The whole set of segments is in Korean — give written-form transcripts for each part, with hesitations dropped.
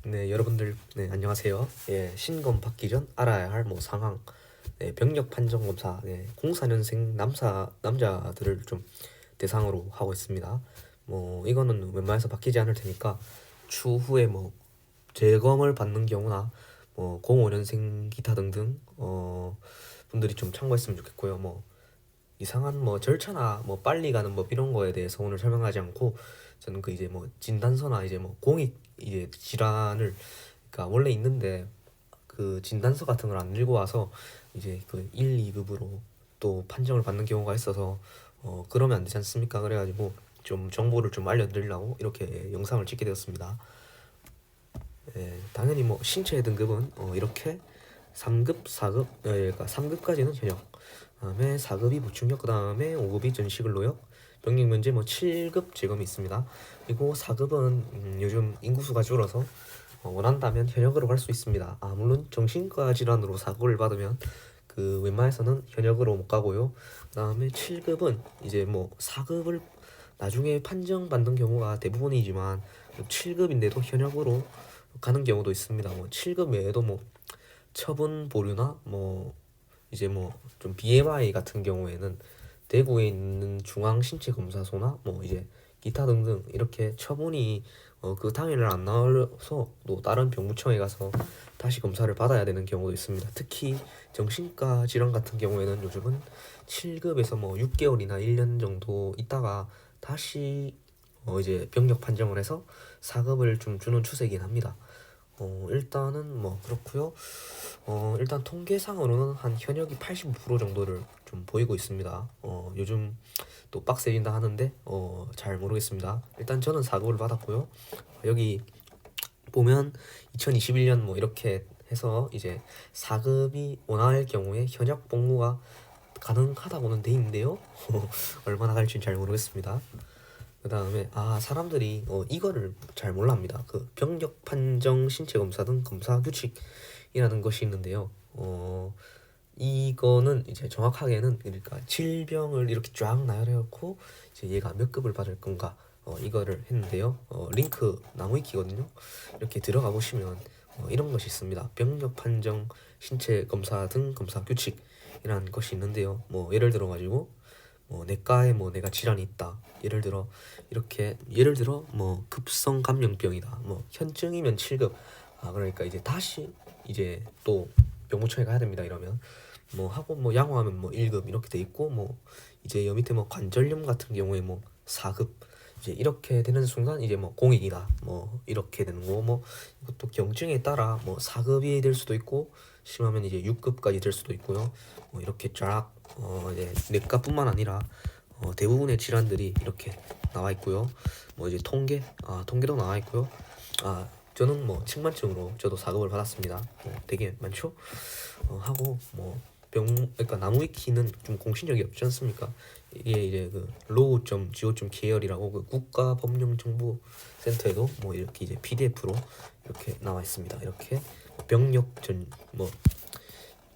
네, 여러분들, 네, 안녕하세요. 예, 신검 받기 전 알아야 할 뭐 상황, 네, 병력 판정 검사, 네, 04년생 남자들을 좀 대상으로 하고 있습니다. 뭐 이거는 웬만해서 바뀌지 않을 테니까 추후에 뭐 재검을 받는 경우나 뭐 05년생 기타 등등 분들이 좀 참고했으면 좋겠고요. 뭐 이상한 뭐 절차나 뭐 빨리 가는 법 이런 거에 대해서 오늘 설명하지 않고 저는 그 이제 뭐 진단서나 이제 뭐 공익 이제 질환을 그러니까 원래 있는데 그 진단서 같은 걸 안 들고 와서 이제 그 1, 2급으로 또 판정을 받는 경우가 있어서 그러면 안 되지 않습니까? 그래가지고 좀 정보를 좀 알려드리려고 이렇게 영상을 찍게 되었습니다. 예, 당연히 뭐 신체 등급은 이렇게 3급, 4급, 그러니까 3급까지는 현역, 그다음에 4급이 보충역, 그다음에 5급이 전시 근로역, 병력 면제 뭐 7급 재검이 있습니다. 그리고 4급은 요즘 인구수가 줄어서 원한다면 현역으로 갈 수 있습니다. 물론 정신과 질환으로 사고를 받으면 그 웬만해서는 현역으로 못 가고요. 그다음에 7급은 이제 뭐 4급을 나중에 판정받는 경우가 대부분이지만 7급인데도 현역으로 가는 경우도 있습니다. 뭐 7급 외에도 뭐 처분 보류나 뭐 이제 뭐 좀 BMI 같은 경우에는 대구에 있는 중앙신체검사소나 뭐 이제 기타 등등 이렇게 처분이 그 당일날 안 나와서 또 다른 병무청에 가서 다시 검사를 받아야 되는 경우도 있습니다. 특히 정신과 질환 같은 경우에는 요즘은 7급에서 뭐 6개월이나 1년 정도 있다가 다시 이제 병력 판정을 해서 4급을 좀 주는 추세이긴 합니다. 일단은 뭐 그렇고요. 일단 통계상으로는 한 현역이 85% 정도를 좀 보이고 있습니다. 요즘 또 빡세진다 하는데 잘 모르겠습니다. 일단 저는 4급을 받았고요. 여기 보면 2021년 뭐 이렇게 해서 이제 4급이 원할 경우에 현역 복무가 가능하다고는 돼 있는데요. 얼마나 갈지는 잘 모르겠습니다. 그 다음에 사람들이 이거를 잘 몰랍니다. 그 병력 판정 신체 검사 등 검사 규칙이라는 것이 있는데요. 이거는 이제 정확하게는 그러니까 질병을 이렇게 쫙 나열해놓고 이제 얘가 몇 급을 받을 건가 이거를 했는데요. 링크 나무위키거든요. 이렇게 들어가 보시면 이런 것이 있습니다. 병력 판정 신체 검사 등 검사 규칙이라는 것이 있는데요. 뭐 예를 들어 가지고 뭐 내과에 뭐 내가 질환이 있다. 예를 들어 뭐 급성 감염병이다. 뭐 현증이면 7급. 그러니까 이제 다시 이제 또 병무청에 가야 됩니다. 이러면 뭐 하고 뭐 양호하면 뭐 1급 이렇게 돼 있고 뭐 이제 여 밑에 뭐 관절염 같은 경우에 뭐 4급 이제 이렇게 되는 순간 이제 뭐 공익이다 뭐 이렇게 되는 거고 뭐 이것도 경증에 따라 뭐 4급이 될 수도 있고 심하면 이제 6급까지 될 수도 있고요. 뭐 이렇게 쫙 이제 내과뿐만 아니라 대부분의 질환들이 이렇게 나와 있고요. 뭐 이제 통계도 나와 있고요. 저는 뭐 측만증으로 저도 4급을 받았습니다. 되게 많죠? 하고 뭐 그러니까 나무위키는 좀 공신력이 없지 않습니까? 이게 이제 그 low.go.kr이라고 그 국가법령정보센터에도 뭐 이렇게 이제 PDF로 이렇게 나와 있습니다. 이렇게 병력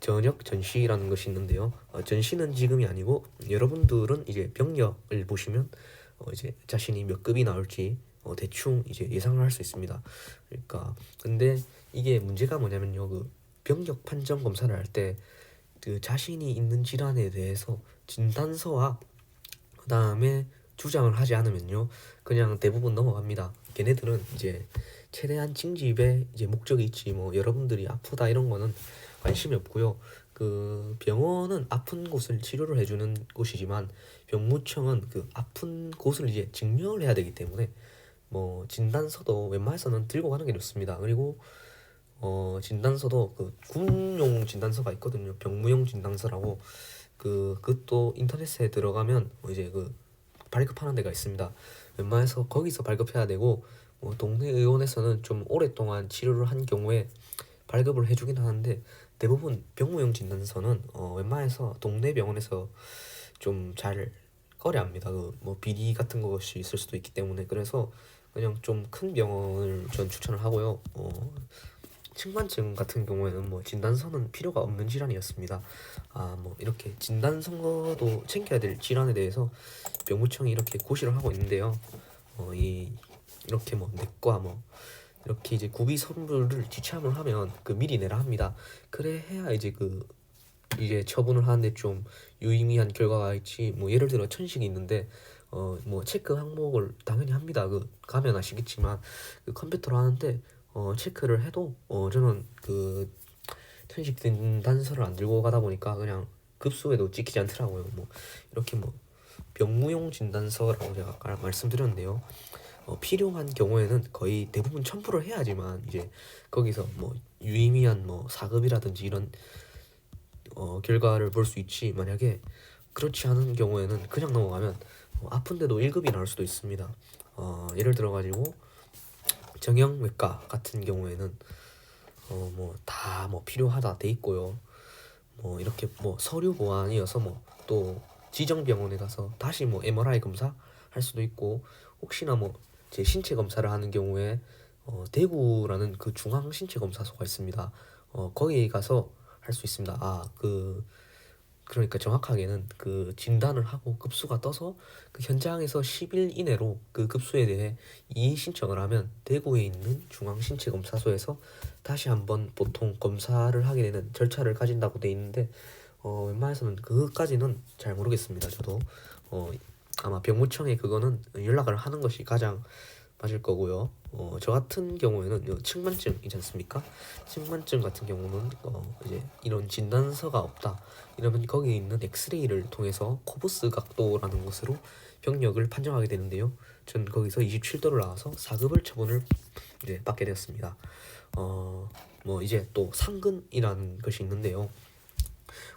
전역 전시라는 것이 있는데요. 전시는 지금이 아니고 여러분들은 이제 병력을 보시면 이제 자신이 몇 급이 나올지 대충 이제 예상을 할 수 있습니다. 그러니까 근데 이게 문제가 뭐냐면요. 그 병력 판정 검사를 할 때 그 자신이 있는 질환에 대해서 진단서와 그 다음에 주장을 하지 않으면요. 그냥 대부분 넘어갑니다. 걔네들은 이제 최대한 징집에 이제 목적이 있지 뭐 여러분들이 아프다 이런 거는 관심이 없고요. 그 병원은 아픈 곳을 치료를 해주는 곳이지만 병무청은 그 아픈 곳을 이제 증명을 해야 되기 때문에 뭐 진단서도 웬만해서는 들고 가는 게 좋습니다. 그리고 진단서도 그 군용 진단서가 있거든요. 병무용 진단서라고 그것도 인터넷에 들어가면 이제 그 발급하는 데가 있습니다. 웬만해서 거기서 발급해야 되고 동네 의원에서는 좀 오랫동안 치료를 한 경우에 발급을 해주긴 하는데 대부분 병무용 진단서는 웬만해서 동네 병원에서 좀 잘 꺼려합니다. 그 뭐 비리 같은 것이 있을 수도 있기 때문에 그래서 그냥 좀 큰 병원을 전 추천을 하고요. 측만증 같은 경우에는 뭐 진단서는 필요가 없는 질환이었습니다. 뭐 이렇게 진단서도 챙겨야 될 질환에 대해서 병무청이 이렇게 고시를 하고 있는데요. 이렇게 뭐 내과 뭐 이렇게 이제 구비 선물을 지참을 하면 그 미리 내라 합니다. 그래 해야 이제 이제 처분을 하는데 좀 유의미한 결과가 있지. 뭐 예를 들어 천식이 있는데 뭐 체크 항목을 당연히 합니다. 가면 아시겠지만 컴퓨터로 하는데 체크를 해도 저는 천식 진단서를 안 들고 가다 보니까 그냥 급수에도 찍히지 않더라고요. 뭐 이렇게 뭐 병무용 진단서라고 제가 아까 말씀드렸는데요. 필요한 경우에는 거의 대부분 첨부를 해야지만 이제 거기서 뭐 유의미한 뭐 사급이라든지 이런 결과를 볼 수 있지. 만약에 그렇지 않은 경우에는 그냥 넘어가면 아픈데도 1급이 나올 수도 있습니다. 예를 들어 가지고 정형외과 같은 경우에는 뭐 다 뭐 필요하다 돼 있고요. 뭐 이렇게 뭐 서류 보완이어서 뭐 또 지정 병원에 가서 다시 뭐 MRI 검사 할 수도 있고, 혹시나 뭐 제 신체 검사를 하는 경우에 대구라는 그 중앙 신체 검사소가 있습니다. 거기 가서 할 수 있습니다. 그러니까 정확하게는 그 진단을 하고 급수가 떠서 그 현장에서 10일 이내로 그 급수에 대해 이의 신청을 하면 대구에 있는 중앙신체검사소에서 다시 한번 보통 검사를 하게 되는 절차를 가진다고 돼 있는데, 웬만해서는 그것까지는 잘 모르겠습니다. 저도 아마 병무청에 그거는 연락을 하는 것이 가장 맞을 거고요. 저 같은 경우에는 측만증이지 않습니까? 측만증 같은 경우는 이제 이런 진단서가 없다 이러면 거기 있는 엑스레이를 통해서 코브스 각도라는 것으로 병력을 판정하게 되는데요. 전 거기서 27도를 나와서 4급을 처분을 이제 받게 되었습니다. 뭐 이제 또 상근이라는 것이 있는데요.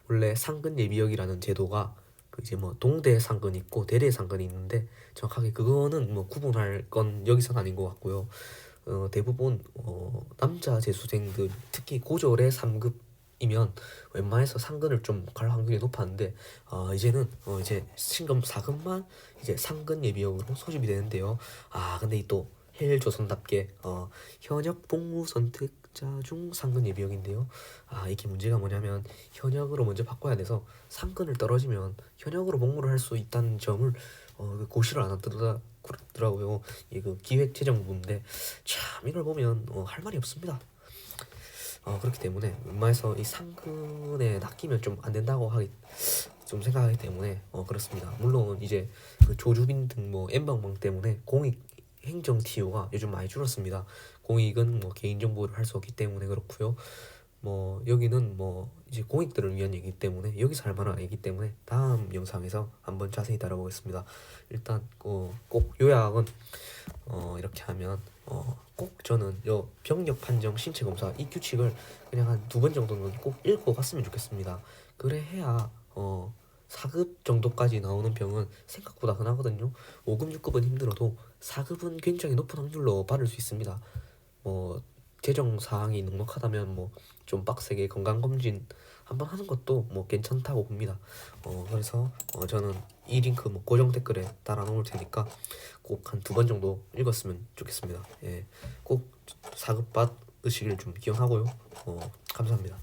원래 상근 예비역이라는 제도가 이제 뭐 동대 상근이 있고 대대 상근이 있는데, 정확하게 그거는 뭐 구분할 건 여기서는 아닌 것 같고요. 대부분 남자 재수생들 특히 고졸의 3급이면 웬만해서 상근을 좀 갈 확률이 높았는데, 이제는 이제 신검 4급만 이제 상근 예비역으로 소집이 되는데요. 근데 이 또 헬조선답게 현역 복무 선택자 중 상근 예비역인데요. 이게 문제가 뭐냐면 현역으로 먼저 바꿔야 돼서 상근을 떨어지면 현역으로 복무를 할 수 있다는 점을 고시를 안 하더라고요. 이게 기획재정부인데 참 이걸 보면 할 말이 없습니다. 그렇기 때문에 웬만해서 이 상근에 낚이면 좀 안 된다고 좀 생각하기 때문에 그렇습니다. 물론 이제 그 조주빈 등 뭐 N방방 때문에 공익 행정 TO가 요즘 많이 줄었습니다. 공익은 뭐 개인정보를 할 수 없기 때문에 그렇고요. 뭐 여기는 뭐 이제 공익들을 위한 얘기이기 때문에 여기서 할 만한 얘기이기 때문에 다음 영상에서 한번 자세히 다뤄보겠습니다. 일단 꼭 요약은 이렇게 하면 꼭 저는 요 병력 판정 신체 검사 이 규칙을 그냥 한 2번 정도는 꼭 읽고 갔으면 좋겠습니다. 그래 해야 4급 정도까지 나오는 병은 생각보다 흔하거든요. 5급, 6급은 힘들어도 4급은 굉장히 높은 확률로 받을 수 있습니다. 재정 사항이 넉넉하다면 뭐 좀 빡세게 건강검진 한번 하는 것도 뭐 괜찮다고 봅니다. 그래서 저는 이 링크 뭐 고정 댓글에 달아 놓을 테니까 꼭 한 2번 정도 읽었으면 좋겠습니다. 꼭 4급 받으시길 좀 기원하고요. 감사합니다.